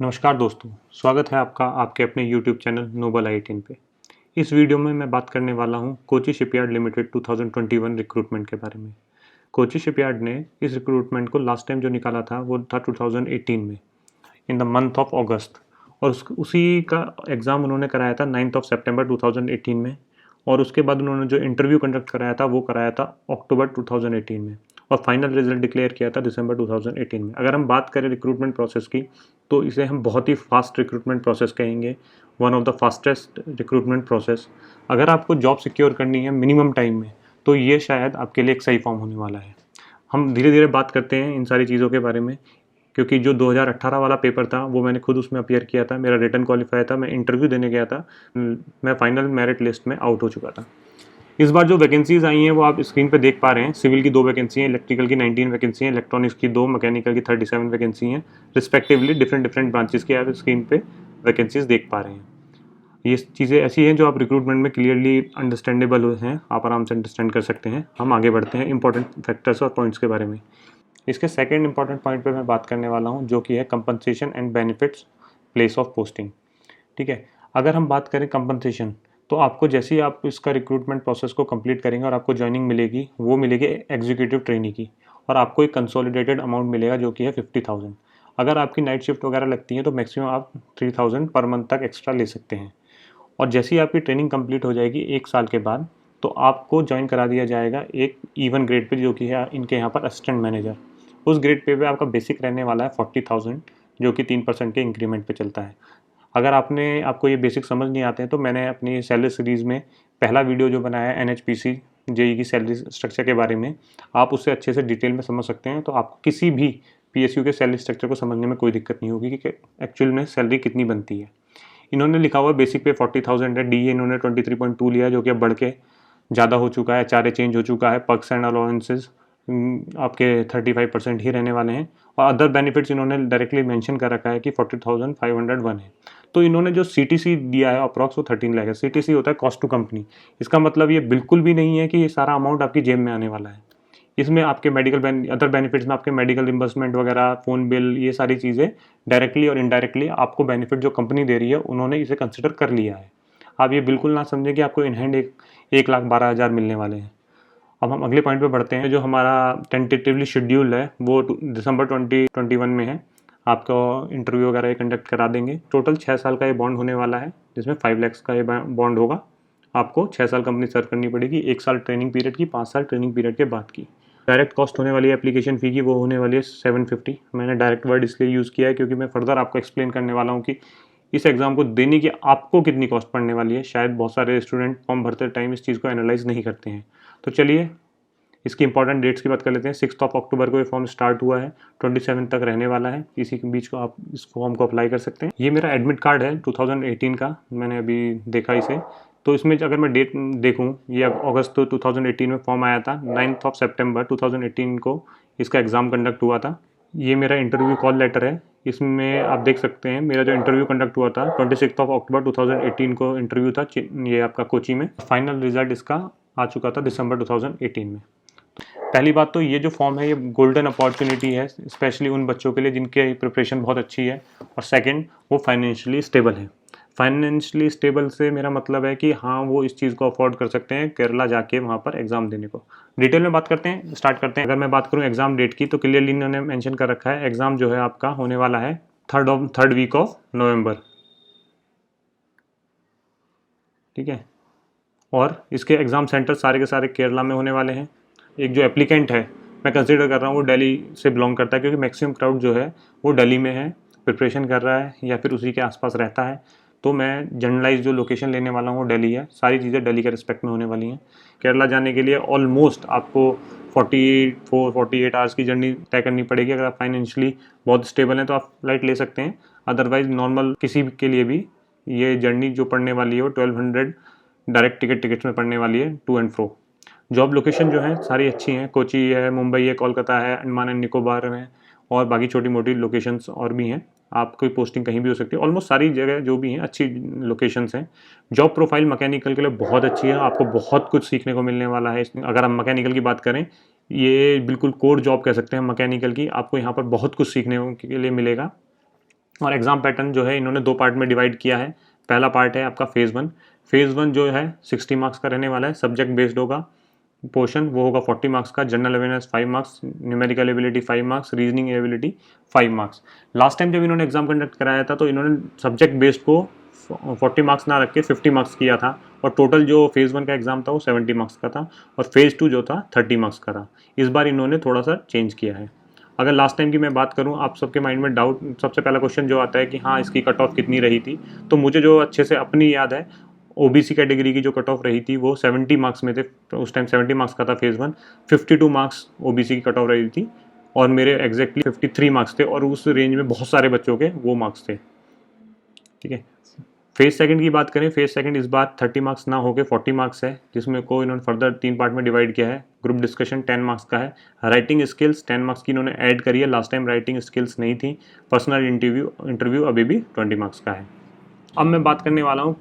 नमस्कार दोस्तों, स्वागत है आपका आपके अपने YouTube चैनल नोबल आई-18 पे। इस वीडियो में मैं बात करने वाला हूँ कोची शिपयार्ड लिमिटेड 2021 रिक्रूटमेंट के बारे में। कोची शिपयार्ड ने इस रिक्रूटमेंट को लास्ट टाइम जो निकाला था वो था 2018 में, इन द मंथ ऑफ अगस्त, और उसी का एग्ज़ाम उन्होंने कराया था 9th ऑफ सितंबर 2018 में। और उसके बाद उन्होंने जो इंटरव्यू कंडक्ट कराया था वो कराया था अक्टूबर 2018 में, और फाइनल रिजल्ट डिक्लेयर किया था दिसंबर 2018 में। अगर हम बात करें रिक्रूटमेंट प्रोसेस की तो इसे हम बहुत ही फास्ट रिक्रूटमेंट प्रोसेस कहेंगे, one of the fastest recruitment process. अगर आपको जॉब सिक्योर करनी है मिनिमम टाइम में तो ये शायद आपके लिए एक सही फॉर्म होने वाला है। हम धीरे धीरे बात करते हैं इन सारी चीज़ों के बारे में, क्योंकि जो 2018 वाला पेपर था वो मैंने खुद उसमें अपीयर किया था, मेरा रिटन क्वालिफाई था, मैं इंटरव्यू देने गया था, मैं फाइनल मेरिट लिस्ट में आउट हो चुका था। इस बार जो वैकेंसीज आई हैं वो आप स्क्रीन पे देख पा रहे हैं। सिविल की 2 वैकेंसी हैं, इलेक्ट्रिकल की 19 वैकेंसी हैं, इलेक्ट्रॉनिक्स की 2, मैकेनिकल की 37 वैकेंसी हैं रिस्पेक्टिवली। डिफरेंट डिफरेंट ब्रांचेस की आप स्क्रीन पे वैकेंसीज देख पा रहे हैं। ये चीज़ें ऐसी हैं जो आप रिक्रूटमेंट में क्लियरली अंडरस्टैंडेबल हैं, आप आराम से अंडरस्टैंड कर सकते हैं। हम आगे बढ़ते हैं इंपॉर्टेंट फैक्टर्स और पॉइंट्स के बारे में। इसके सेकंड इंपॉर्टेंट पॉइंट पे मैं बात करने वाला हूँ, जो कि है compensation and benefits place of posting. ठीक है, अगर हम बात करें कंपनसेशन, तो आपको जैसे ही आप इसका रिक्रूटमेंट प्रोसेस को कंप्लीट करेंगे और आपको ज्वाइनिंग मिलेगी, वो मिलेगी एग्जीक्यूटिव ट्रेनी की, और आपको एक कंसोलिडेटेड अमाउंट मिलेगा जो कि है 50,000। अगर आपकी नाइट शिफ्ट वगैरह लगती है तो मैक्सिमम आप 3,000 पर मंथ तक एक्स्ट्रा ले सकते हैं। और जैसे ही आपकी ट्रेनिंग कंप्लीट हो जाएगी 1 साल के बाद, तो आपको ज्वाइन करा दिया जाएगा एक इवन ग्रेड पे, जो कि है इनके यहाँ पर असिस्टेंट मैनेजर। उस ग्रेड पे आपका बेसिक रहने वाला है 40,000, जो कि 3% के इंक्रीमेंट पे चलता है। अगर आपको ये बेसिक समझ नहीं आते हैं तो मैंने अपनी सैलरी सीरीज़ में पहला वीडियो जो बनाया है NHPC जेई की सैलरी स्ट्रक्चर के बारे में, आप उससे अच्छे से डिटेल में समझ सकते हैं। तो आपको किसी भी PSU के सैलरी स्ट्रक्चर को समझने में कोई दिक्कत नहीं होगी कि एक्चुअल में सैलरी कितनी बनती है। इन्होंने लिखा हुआ बेसिक पे 40,000 है, DA इन्होंने 23.2 लिया, जो कि अब बढ़ के ज़्यादा हो चुका है, HRA चेंज हो चुका है, पर्क्स एंड अलाउंसेस आपके 35% ही रहने वाले हैं, और अदर बेनिफिट्स इन्होंने डायरेक्टली मेंशन कर रखा है कि 40,501 है। तो इन्होंने जो CTC दिया है अप्रॉक्स वो 13 लाख है। CTC होता है कॉस्ट टू कंपनी। इसका मतलब ये बिल्कुल भी नहीं है कि ये सारा अमाउंट आपकी जेब में आने वाला है। इसमें आपके अदर बेनिफिट्स में आपके मेडिकल रिम्बर्समेंट वगैरह, फ़ोन बिल, ये सारी चीज़ें डायरेक्टली और इनडायरेक्टली आपको बेनिफिट जो कंपनी दे रही है उन्होंने इसे कंसिडर कर लिया है। आप ये बिल्कुल ना समझें कि आपको इन हैंड 1,12,000 मिलने वाले हैं। अब हम अगले पॉइंट पे बढ़ते हैं। जो हमारा टेंटेटिवली शेड्यूल है वो दिसंबर 2021 में है। आपको इंटरव्यू वगैरह ये कंडक्ट करा देंगे। टोटल 6 साल का ये बॉन्ड होने वाला है, जिसमें 5 लाख का ये बॉन्ड होगा। आपको 6 साल कंपनी सर्व करनी पड़ेगी, 1 साल ट्रेनिंग पीरियड की, 5 साल ट्रेनिंग पीरियड के बाद की। डायरेक्ट कॉस्ट होने वाली है एप्लीकेशन फ़ी की, वो होने वाली है 750। मैंने डायरेक्ट वर्ड इसलिए यूज़ किया है क्योंकि मैं फर्दर आपको एक्सप्लेन करने वाला हूँ कि इस एग्ज़ाम को देने की आपको कितनी कॉस्ट पड़ने वाली है। शायद बहुत सारे स्टूडेंट फॉर्म भरते टाइम इस चीज़ को एनालाइज नहीं करते हैं। तो चलिए इसकी इंपॉर्टेंट डेट्स की बात कर लेते हैं। 6 अक्टूबर को ये फॉर्म स्टार्ट हुआ है, 27 तक रहने वाला है। इसी के बीच को आप इस फॉर्म को अप्लाई कर सकते हैं। ये मेरा एडमिट कार्ड है 2018 का, मैंने अभी देखा इसे। तो इसमें अगर मैं डेट देखूं, ये अगस्त 2018 में फॉर्म आया था, 9th ऑफ सितंबर 2018 को इसका एग्ज़ाम कंडक्ट हुआ था। ये मेरा इंटरव्यू कॉल लेटर है। इसमें आप देख सकते हैं मेरा जो इंटरव्यू कंडक्ट हुआ था 26 अक्टूबर 2018 को इंटरव्यू था, ये आपका कोची में। फाइनल रिजल्ट इसका आ चुका था दिसंबर 2018 में। पहली बात तो ये जो फॉर्म है ये गोल्डन अपॉर्चुनिटी है, स्पेशली उन बच्चों के लिए जिनके प्रिपरेशन बहुत अच्छी है। और सेकंड, वो फाइनेंशियली स्टेबल है। फाइनेंशियली स्टेबल से मेरा मतलब है कि हाँ, वो इस चीज़ को अफोर्ड कर सकते हैं केरला जाके वहाँ पर एग्ज़ाम देने को। डिटेल में बात करते हैं, स्टार्ट करते हैं। अगर मैं बात करूँ एग्ज़ाम डेट की, तो क्लियरली इन्होंने मेंशन कर रखा है एग्ज़ाम जो है आपका होने वाला है थर्ड वीक ऑफ नवंबर। ठीक है, और इसके एग्ज़ाम सेंटर सारे के सारे केरला में होने वाले हैं। एक जो एप्लीकेंट है, मैं कंसीडर कर रहा हूँ वो दिल्ली से बिलोंग करता है, क्योंकि मैक्सिमम क्राउड जो है वो दिल्ली में है, प्रिपरेशन कर रहा है या फिर उसी के आसपास रहता है। तो मैं जनरलाइज जो लोकेशन लेने वाला हूँ वो दिल्ली है। सारी चीज़ें दिल्ली के रिस्पेक्ट में होने वाली हैं। केरला जाने के लिए ऑलमोस्ट आपको 48 आवर्स की जर्नी तय करनी पड़ेगी। अगर आप फाइनेंशियली बहुत स्टेबल हैं तो आप फ्लाइट ले सकते हैं, अदरवाइज नॉर्मल किसी के लिए भी ये जर्नी जो पड़ने वाली है वो 1200 डायरेक्ट टिकट्स में पड़ने वाली है, to and fro. Job location जो है सारी अच्छी हैं, कोची है, मुंबई है, कोलकाता है, अंडमान एंड निकोबार में, और बाकी छोटी मोटी लोकेशंस और भी हैं। आपकी पोस्टिंग कहीं भी हो सकती है। ऑलमोस्ट सारी जगह जो भी हैं अच्छी लोकेशंस हैं। जॉब प्रोफाइल मैकेनिकल के लिए बहुत अच्छी है, आपको बहुत कुछ सीखने को मिलने वाला है इसमें। अगर हम मैकेनिकल की बात करें, ये बिल्कुल कोर जॉब कह सकते हैं मैकेनिकल की। आपको यहाँ पर बहुत कुछ सीखने के लिए मिलेगा। और एग्ज़ाम पैटर्न जो है इन्होंने 2 पार्ट में डिवाइड किया है। पहला पार्ट है आपका फेज़ 1। फेज़ 1 जो है 60 मार्क्स का रहने वाला है। सब्जेक्ट बेस्ड होगा पोर्शन, वो होगा 40 मार्क्स का। General awareness 5 marks, numerical ability 5 marks, reasoning ability 5 marks. Last time जब इन्होंने एग्जाम कंडक्ट कराया था तो इन्होंने सब्जेक्ट बेस्ड को 40 मार्क्स ना रख के 50 मार्क्स किया था, और टोटल जो फेज़ 1 का एग्जाम था वो 70 मार्क्स का था, और फेज़ 2 जो था 30 मार्क्स का था। इस बार इन्होंने थोड़ा सा चेंज किया है। अगर लास्ट टाइम की मैं बात करूं, आप सबके माइंड में डाउट, सबसे पहला क्वेश्चन जो आता है कि हाँ इसकी कट ऑफ कितनी रही थी, तो मुझे जो अच्छे से अपनी याद है, ओबीसी कैटेगरी की जो कट ऑफ रही थी वो 70 मार्क्स में थे। तो उस टाइम 70 मार्क्स का था फेज़ 1, 52 मार्क्स ओबीसी की कट ऑफ रही थी, और मेरे एग्जैक्टली 53 मार्क्स थे, और उस रेंज में बहुत सारे बच्चों के वो मार्क्स थे। ठीक है। फेज सेकंड की बात करें, फेज सेकंड इस बार 30 मार्क्स ना होकर 40 मार्क्स है, जिसमें को इन्होंने फर्दर 3 पार्ट में डिवाइड किया है। ग्रुप डिस्कशन 10 मार्क्स का है। राइटिंग स्किल्स 10 मार्क्स की इन्होंने ऐड करी है, लास्ट टाइम राइटिंग स्किल्स नहीं थी। पर्सनल इंटरव्यू अभी भी 20 मार्क्स का है। अब मैं बात करने वाला हूँ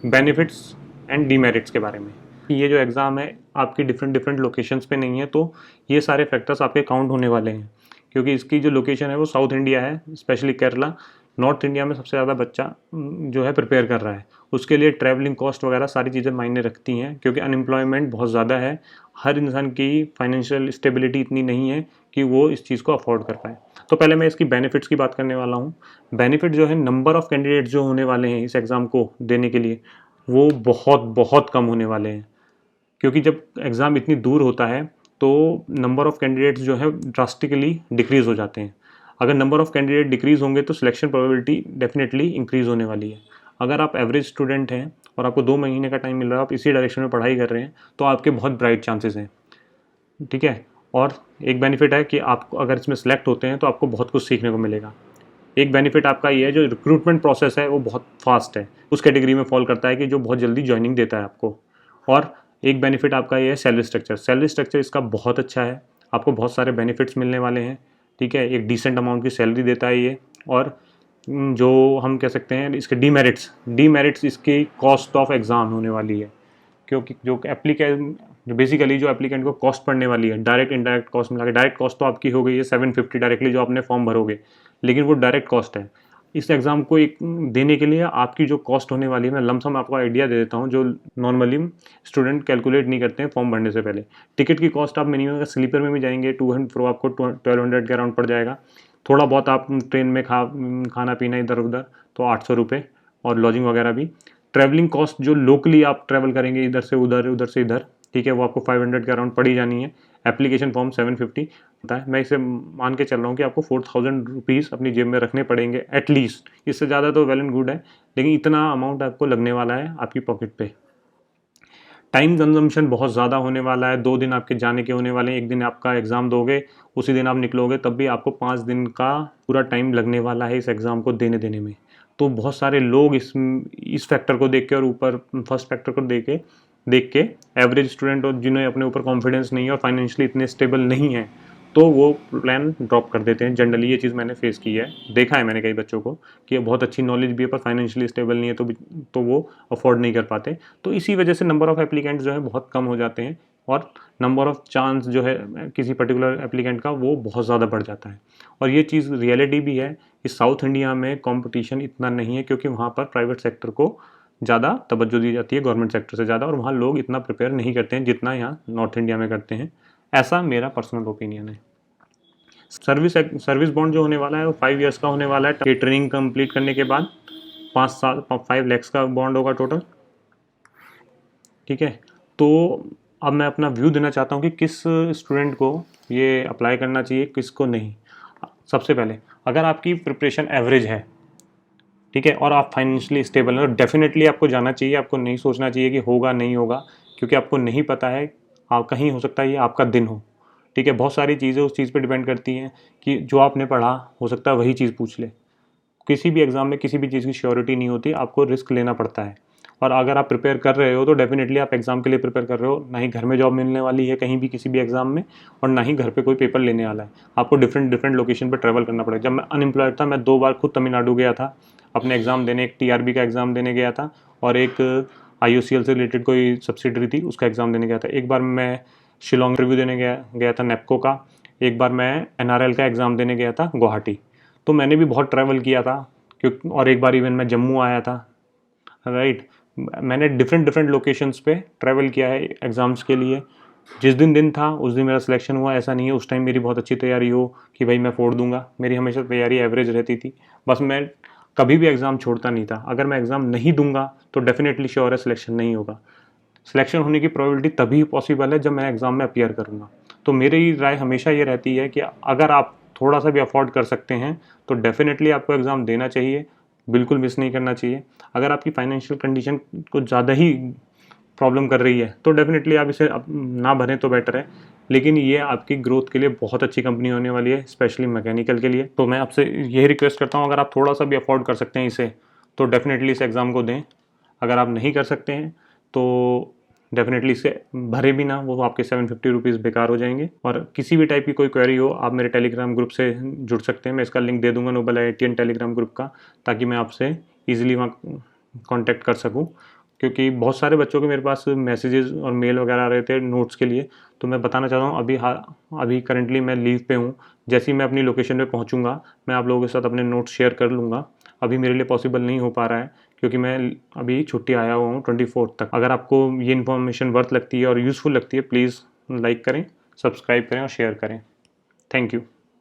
बेनिफिट्स एंड डीमेरिट्स के बारे में। ये जो एग्ज़ाम है आपकी डिफरेंट डिफरेंट लोकेशंस पे नहीं है, तो ये सारे फैक्टर्स आपके काउंट होने वाले हैं, क्योंकि इसकी जो लोकेशन है वो साउथ इंडिया है, स्पेशली केरला। नॉर्थ इंडिया में सबसे ज़्यादा बच्चा जो है प्रिपेयर कर रहा है। उसके लिए ट्रैवलिंग कॉस्ट वगैरह सारी चीज़ें मायने रखती हैं, क्योंकि अनएम्प्लॉयमेंट बहुत ज़्यादा है। हर इंसान की फाइनेंशियल स्टेबिलिटी इतनी नहीं है कि वो इस चीज़ को अफोर्ड कर पाए। तो पहले मैं इसकी बेनिफिट्स की बात करने वाला हूँ। बेनिफिट जो है, नंबर ऑफ़ कैंडिडेट्स जो होने वाले हैं इस एग्ज़ाम को देने के लिए, वो बहुत बहुत कम होने वाले हैं, क्योंकि जब एग्ज़ाम इतनी दूर होता है तो नंबर ऑफ़ कैंडिडेट्स जो है ड्रास्टिकली डिक्रीज़ हो जाते हैं। अगर नंबर ऑफ़ कैंडिडेट डिक्रीज़ होंगे तो सिलेक्शन प्रोबेबिलिटी डेफिनेटली इंक्रीज़ होने वाली है। अगर आप एवरेज स्टूडेंट हैं और आपको 2 महीने का टाइम मिल रहा है, आप इसी डायरेक्शन में पढ़ाई कर रहे हैं, तो आपके बहुत ब्राइट चांसेस हैं। ठीक है। और एक बेनिफिट है कि आप अगर इसमें सेलेक्ट होते हैं तो आपको बहुत कुछ सीखने को मिलेगा। एक बेनिफिट आपका ये है, जो रिक्रूटमेंट प्रोसेस है वो बहुत फास्ट है, उस कैटेगरी में फॉल करता है कि जो बहुत जल्दी ज्वाइनिंग देता है आपको। और एक बेनिफिट आपका ये है सैलरी स्ट्रक्चर। सैलरी स्ट्रक्चर इसका बहुत अच्छा है, आपको बहुत सारे बेनिफिट्स मिलने वाले हैं। ठीक है, एक डिसेंट अमाउंट की सैलरी देता है ये। और जो हम कह सकते हैं इसके डीमेरिट्स इसकी कॉस्ट ऑफ एग्ज़ाम होने वाली है, क्योंकि जो बेसिकली जो एप्लीकेंट को कॉस्ट पड़ने वाली है, डायरेक्ट इनडायरेक्ट कॉस्ट मिला के, डायरेक्ट कॉस्ट तो आपकी हो गई है 750 डायरेक्टली जो आपने फॉर्म भरोगे, लेकिन वो डायरेक्ट कॉस्ट है। इस एग्ज़ाम को एक देने के लिए आपकी जो कॉस्ट होने वाली है, मैं लमसम आपको आइडिया दे देता हूँ, जो नॉर्मली स्टूडेंट कैलकुलेट नहीं करते हैं फॉर्म भरने से पहले। टिकट की कॉस्ट आप मिनिमम अगर स्लीपर में भी जाएंगे 200 आपको 1200 के अराउंड पड़ जाएगा। थोड़ा बहुत आप ट्रेन में खाना पीना इधर उधर तो 800 रुपये, और लॉजिंग वगैरह भी। ट्रैवलिंग कॉस्ट जो लोकली आप ट्रैवल करेंगे इधर से उधर, उधर से इधर, ठीक है, वो आपको 500 के अराउंड पड़ी जानी है। एप्लीकेशन फॉर्म 750 होता है। मैं इसे मान के चल रहा हूँ कि आपको 4000 रुपीज़ अपनी जेब में रखने पड़ेंगे एटलीस्ट। इससे ज़्यादा तो वेल एंड गुड है, लेकिन इतना अमाउंट आपको लगने वाला है आपकी पॉकेट पे। टाइम कंजम्पशन बहुत ज़्यादा होने वाला है। 2 दिन आपके जाने के होने वाले हैं, एक दिन आपका एग्ज़ाम दोगे, उसी दिन आप निकलोगे, तब भी आपको 5 दिन का पूरा टाइम लगने वाला है इस एग्ज़ाम को देने में। तो बहुत सारे लोग इस फैक्टर को देख के, और ऊपर फर्स्ट फैक्टर को देख के एवरेज स्टूडेंट और जिन्हें अपने ऊपर कॉन्फिडेंस नहीं है और फाइनेंशियली इतने स्टेबल नहीं है, तो वो प्लान ड्रॉप कर देते हैं। जनरली ये चीज़ मैंने फेस की है, देखा है मैंने कई बच्चों को कि बहुत अच्छी नॉलेज भी है पर फाइनेंशियली स्टेबल नहीं है, तो वो अफोर्ड नहीं कर पाते। तो इसी वजह से नंबर ऑफ़ एप्लीकेंट्स जो है बहुत कम हो जाते हैं, और नंबर ऑफ़ चांस जो है किसी पर्टिकुलर एप्लीकेंट का वो बहुत ज़्यादा बढ़ जाता है। और ये चीज़ रियलिटी भी है कि साउथ इंडिया में कंपटीशन इतना नहीं है, क्योंकि वहाँ पर प्राइवेट सेक्टर को ज़्यादा तवज्जो दी जाती है गवर्नमेंट सेक्टर से ज़्यादा, और वहाँ लोग इतना प्रिपेयर नहीं करते हैं जितना यहाँ नॉर्थ इंडिया में करते हैं। ऐसा मेरा पर्सनल ओपिनियन है। सर्विस बॉन्ड जो होने वाला है वो 5 ईयर्स का होने वाला है। ये ट्रेनिंग कंप्लीट करने के बाद 5 लाख का बॉन्ड होगा टोटल। ठीक है। तो अब मैं अपना व्यू देना चाहता हूँ कि किस स्टूडेंट को ये अप्लाई करना चाहिए, किसको नहीं। सबसे पहले, अगर आपकी प्रिपरेशन एवरेज है, ठीक है, और आप फाइनेंशियली स्टेबल हैं, तो डेफिनेटली आपको जाना चाहिए। आपको नहीं सोचना चाहिए कि होगा नहीं होगा, क्योंकि आपको नहीं पता है, आप कहीं हो सकता है ये आपका दिन हो। ठीक है, बहुत सारी चीज़ें उस चीज़ पे डिपेंड करती हैं कि जो आपने पढ़ा हो सकता है वही चीज़ पूछ ले। किसी भी एग्ज़ाम में किसी भी चीज़ की श्योरिटी नहीं होती, आपको रिस्क लेना पड़ता है। और अगर आप प्रिपेयर कर रहे हो तो डेफिनेटली आप एग्ज़ाम के लिए प्रिपेयर कर रहे हो, ना ही घर में जॉब मिलने वाली है कहीं भी किसी भी एग्ज़ाम में, और ना ही घर पे कोई पेपर लेने वाला है। आपको डिफरेंट डिफरेंट लोकेशन पर ट्रैवल करना पड़ेगा। जब मैं अनएम्प्लॉयड था, मैं 2 बार खुद तमिलनाडु गया था अपने एग्ज़ाम देने। एक टीआरबी का एग्ज़ाम देने गया था, और एक आईओसीएल से रिलेटेड कोई सब्सिडरी थी उसका एग्ज़ाम देने गया था। एक बार मैं शिलोंग रिव्यू देने गया था नेपको का। एक बार मैं एनआरएल का एग्ज़ाम देने गया था गुवाहाटी। तो मैंने भी बहुत ट्रैवल किया था क्योंकि, और एक बार इवन मैं जम्मू आया था, राइट। मैंने डिफरेंट डिफरेंट लोकेशंस पे ट्रैवल किया है एग्ज़ाम्स के लिए। जिस दिन था उस दिन मेरा सिलेक्शन हुआ, ऐसा नहीं है उस टाइम मेरी बहुत अच्छी तैयारी हो कि भाई मैं फोड़ दूंगा। मेरी हमेशा तैयारी एवरेज रहती थी, बस मैं कभी भी एग्ज़ाम छोड़ता नहीं था। अगर मैं एग्ज़ाम नहीं दूंगा तो डेफिनेटली श्योर है सिलेक्शन नहीं होगा। सिलेक्शन होने की प्रोबेबिलिटी तभी पॉसिबल है जब मैं एग्ज़ाम में अपीयर करूँगा। तो मेरी राय हमेशा ये रहती है कि अगर आप थोड़ा सा भी अफोर्ड कर सकते हैं तो डेफिनेटली आपको एग्ज़ाम देना चाहिए, बिल्कुल मिस नहीं करना चाहिए। अगर आपकी फाइनेंशियल कंडीशन कुछ ज़्यादा ही प्रॉब्लम कर रही है तो डेफिनेटली आप इसे ना भरें तो बेटर है। लेकिन ये आपकी ग्रोथ के लिए बहुत अच्छी कंपनी होने वाली है, स्पेशली मैकेनिकल के लिए। तो मैं आपसे यही रिक्वेस्ट करता हूँ, अगर आप थोड़ा सा भी अफोर्ड कर सकते हैं इसे तो डेफिनेटली इस एग्ज़ाम को दें। अगर आप नहीं कर सकते हैं तो डेफिनेटली इसे भरे भी ना, वो आपके 750 रुपीज़ बेकार हो जाएंगे। और किसी भी टाइप की कोई क्वेरी हो आप मेरे टेलीग्राम ग्रुप से जुड़ सकते हैं। मैं इसका लिंक दे दूंगा नोबल IITN टेलीग्राम ग्रुप का, ताकि मैं आपसे ईजिली वहाँ कॉन्टैक्ट कर सकूँ। क्योंकि बहुत सारे बच्चों के मेरे पास मैसेजेस और मेल वगैरह आ रहे थे नोट्स के लिए। तो मैं बताना चाहता हूँ अभी करंटली मैं लीव पे हूँ। जैसे ही मैं अपनी लोकेशन पे पहुँचूँगा मैं आप लोगों के साथ अपने नोट्स शेयर कर लूँगा। अभी मेरे लिए पॉसिबल नहीं हो पा रहा है क्योंकि मैं अभी छुट्टी आया हुआ हूँ 24 तक। अगर आपको ये इन्फॉर्मेशन वर्थ लगती है और यूज़फुल लगती है, प्लीज़ लाइक करें, सब्सक्राइब करें और शेयर करें। Thank you.